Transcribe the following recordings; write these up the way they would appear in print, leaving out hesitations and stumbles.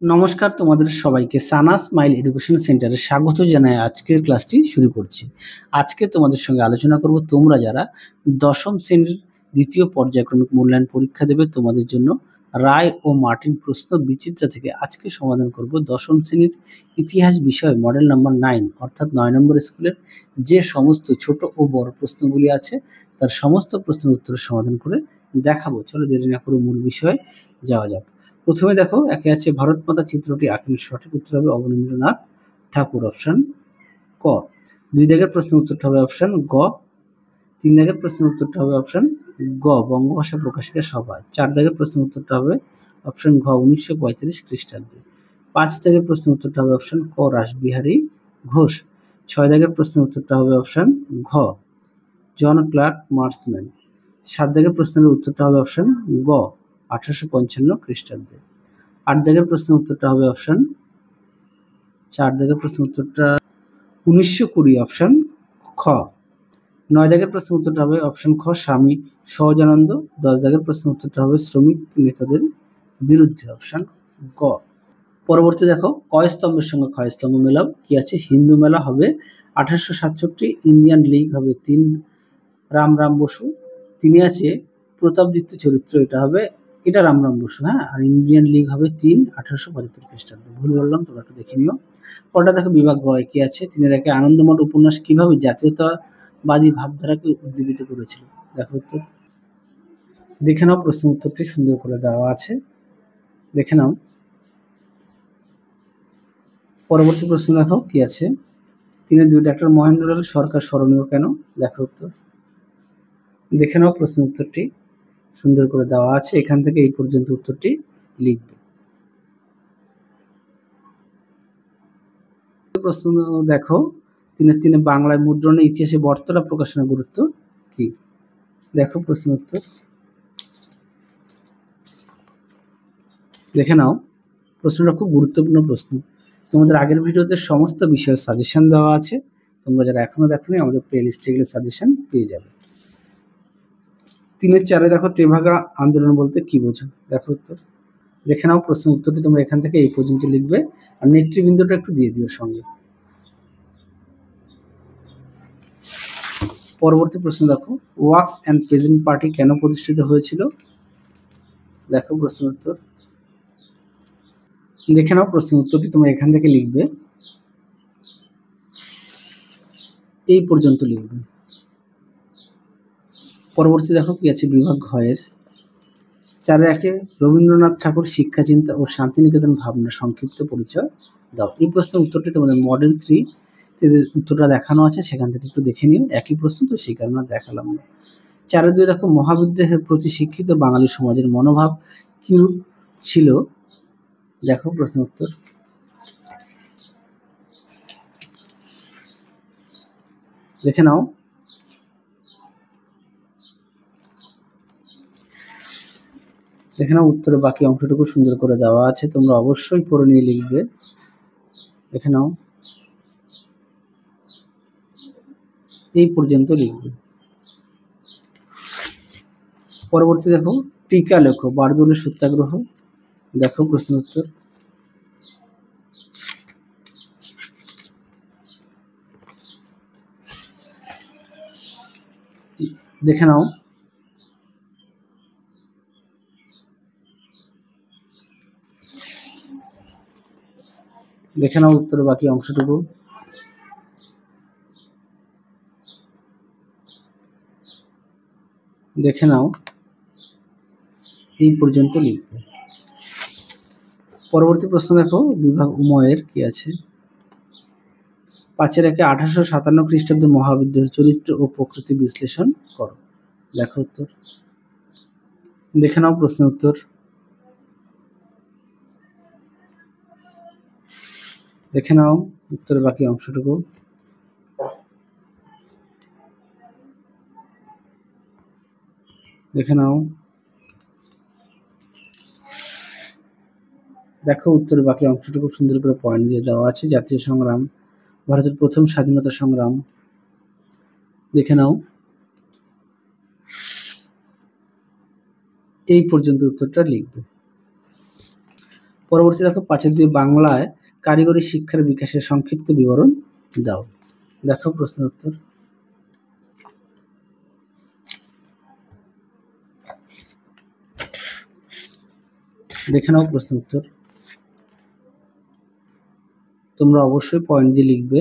নমস্কার তোমাদের সবাইকে সানা স্মাইল এডুকেশন সেন্টারে স্বাগত জানাই আজকের ক্লাসটি শুরু করছি। আজকে তোমাদের সঙ্গে আলোচনা করব তোমরা যারা দশম শ্রেণীর দ্বিতীয় পর্যায়ক্রমিক মূল্যায়ন পরীক্ষা দেবে তোমাদের জন্য রায় ও মার্টিন প্রশ্ন বিচিত্রা থেকে আজকে সমাধান করব দশম শ্রেণীর ইতিহাস বিষয় মডেল নাম্বার 9 অর্থাৎ 9 নম্বর স্কুলের যে সমস্ত ছোট ও বড় প্রশ্নগুলি আছে তার সমস্ত প্রশ্নের উত্তরের সমাধান করে দেখাবো। চলো দেরি না করে মূল বিষয়ে যাওয়া যাক। প্রথমে দেখো একে আছে ভারত মাতা চিত্রটি আঁকেন, সঠিক উত্তর হবে অবনীন্দ্রনাথ ঠাকুর, অপশন ক। 2 দাগের প্রশ্নের উত্তরটা হবে অপশন গ। 3 দাগের প্রশ্নের উত্তরটা হবে অপশন গ বঙ্গভাষা প্রকাশিকা সভা। 4 দাগের প্রশ্নের উত্তরটা হবে অপশন ঘ 1935 খ্রিস্টাব্দে। 5 দাগের প্রশ্নের উত্তরটা হবে অপশন ক রাসবিহারী ঘোষ। 6 দাগের প্রশ্নের উত্তরটা হবে অপশন ঘ জন ক্লার্ক মার্সম্যান। 7 দাগের প্রশ্নের উত্তরটা হবে অপশন গ 1855 খ্রিস্টাব্দে। 8 দাগের প্রশ্নের উত্তরটা হবে অপশন 4 দাগের প্রশ্নের উত্তরটা 1920 অপশন খ। 9 দাগের প্রশ্নের উত্তরটা হবে অপশন খ স্বামী সহজানন্দ। 10 দাগের প্রশ্নের উত্তরটা হবে শ্রমিক নেতাদের বিরুদ্ধে, অপশন গ। পরবর্তী দেখো কয় স্তম্ভের সঙ্গে ক্ষয় স্তম্ভ মেলাও কি আছে। হিন্দু মেলা হবে 1867, ইন্ডিয়ান লীগ হবে 3 রামরাম বসু। তিনি আছে প্রতাপদিত্য চরিত্র, এটা রামরাম বসু, হ্যাঁ। আর ইন্ডিয়ান লীগ হবে 3 1875 খ্রিস্টাব্দে। ভুল বললাম, তোমরা একটু দেখে নিও। পরটা দেখো বিভাগ গয় কি আছে। তিনি একে আনন্দমঠ উপন্যাস কিভাবে জাতীয়তাবাদী ভাবধারাকে উদ্দীপিত করেছিল। দেখো উত্তর দেখে নাও, প্রশ্ন উত্তরটি সুন্দর করে দেওয়া আছে, দেখে নাও। পরবর্তী প্রশ্ন দেখো কি আছে। তিনি 2 ডাক্তার মহেন্দ্রলাল সরকার স্মরণীয় কেন। দেখো উত্তর দেখে নাও, প্রশ্ন উত্তরটি সুন্দর করে দেওয়া আছে, এখান থেকে এই পর্যন্ত উত্তরটি লিখবে। প্রশ্ন দেখো তিনি বাংলায় মুদ্রণের ইতিহাসে বর্তলা প্রকাশনের গুরুত্ব কি। দেখো প্রশ্ন উত্তর দেখে নাও, প্রশ্নটা খুব গুরুত্বপূর্ণ প্রশ্ন। তোমাদের আগের ভিডিওতে সমস্ত বিষয়ের সাজেশন দেওয়া আছে, তোমরা যারা এখনো দেখোনি আমাদের প্লে লিস্টে গেলে সাজেশন পেয়ে যাবে। 3 4 দেখো তেভাগা আন্দোলন বলতে কি বোঝো। দেখো উত্তর দেখে নাও, প্রশ্ন উত্তরটি তোমরা এখান থেকে এই পর্যন্ত লিখবে, আর নেতৃবৃন্দটা একটু দিয়ে দিও সঙ্গে। পরবর্তী প্রশ্ন দেখো ওয়ার্কস অ্যান্ড পেজেন্ট পার্টি কেন প্রতিষ্ঠিত হয়েছিল। দেখো প্রশ্ন উত্তর দেখে নাও, প্রশ্ন উত্তরটি তোমরা এখান থেকে লিখবে, এই পর্যন্ত লিখবে। পরবর্তী দেখো কি আছে বিভাগ ঘয়ের 4 রবীন্দ্রনাথ ঠাকুর শিক্ষা চিন্তা ও শান্তিনিকেতন ভাবনা সংক্ষিপ্ত পরিচয় দাও। এই প্রশ্নের উত্তরটি তোমাদের মডেল 3 উত্তরটা দেখানো আছে, সেখান থেকে একটু দেখে নিও। একই প্রশ্ন তো, সেই কারণে দেখালাম না। 4 দেখো মহাবিদ্রোহের প্রতি শিক্ষিত বাঙালি সমাজের মনোভাব কিরূপ ছিল। দেখো প্রশ্ন উত্তর দেখে নাও। দেখে নাও, উত্তরে বাকি অংশটুকু সুন্দর করে দেওয়া আছে, তোমরা অবশ্যই পড়ে নিয়ে লিখবে। দেখে নাও, এই পর্যন্ত লিখবে। পরবর্তী দেখো টিকা লেখো বারদৌলির সত্যাগ্রহ। দেখো প্রশ্ন উত্তর দেখে নাও। দেখে নাও উত্তরে বাকি অংশটুকু। দেখে নাও, এই পর্যন্ত লিখবে। পরবর্তী প্রশ্ন দেখো বিভাগ উময়ের কি আছে। 5 1857 খ্রিস্টাব্দে মহাবিদ্রোহের চরিত্র ও প্রকৃতি বিশ্লেষণ করো। দেখো উত্তর দেখে নাও, প্রশ্ন উত্তর দেখে নাও, উত্তরের বাকি অংশটুকু। দেখে নাও, দেখো উত্তরের বাকি অংশটুকু সুন্দর করে পয়েন্ট দিয়ে দেওয়া আছে। জাতীয় সংগ্রাম, ভারতের প্রথম স্বাধীনতা সংগ্রাম। দেখে নাও, এই পর্যন্ত উত্তরটা লিখবে। পরবর্তী দেখো 5-2 বাংলায় কারিগরি শিক্ষার বিকাশের সংক্ষিপ্ত বিবরণ দাও। দেখো প্রশ্নের উত্তর। দেখে নাও প্রশ্নের উত্তর। তোমরা অবশ্যই পয়েন্ট দিয়ে লিখবে।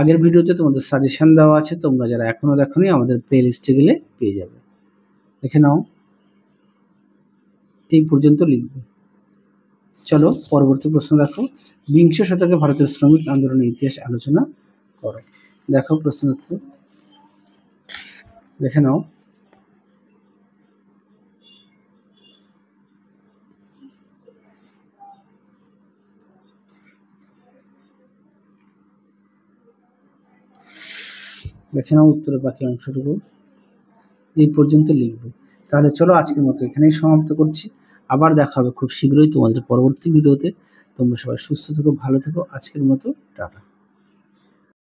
আগের ভিডিওতে তোমাদের সাজেশন দেওয়া আছে, তোমরা যারা এখনো দেখোনি আমাদের প্লে লিস্টে গেলে পেয়ে যাবে। দেখে নাও, এই পর্যন্ত লিখবে। চলো পরবর্তী প্রশ্ন দেখো, বিংশ শতকে ভারতের শ্রমিক আন্দোলনের ইতিহাস আলোচনা করো। দেখো প্রশ্নের উত্তর। দেখে নাও, দেখে নাও উত্তরের বাকি অংশটুকু এই পর্যন্ত লিখবে। তাহলে চলো আজকের মতো এখানেই সমাপ্ত করছি। আবার দেখা হবে খুব শীঘ্রই তোমাদের পরবর্তী ভিডিওতে। তোমরা সবাই সুস্থ থেকো, ভালো থেকো। আজকের মতো টাটা।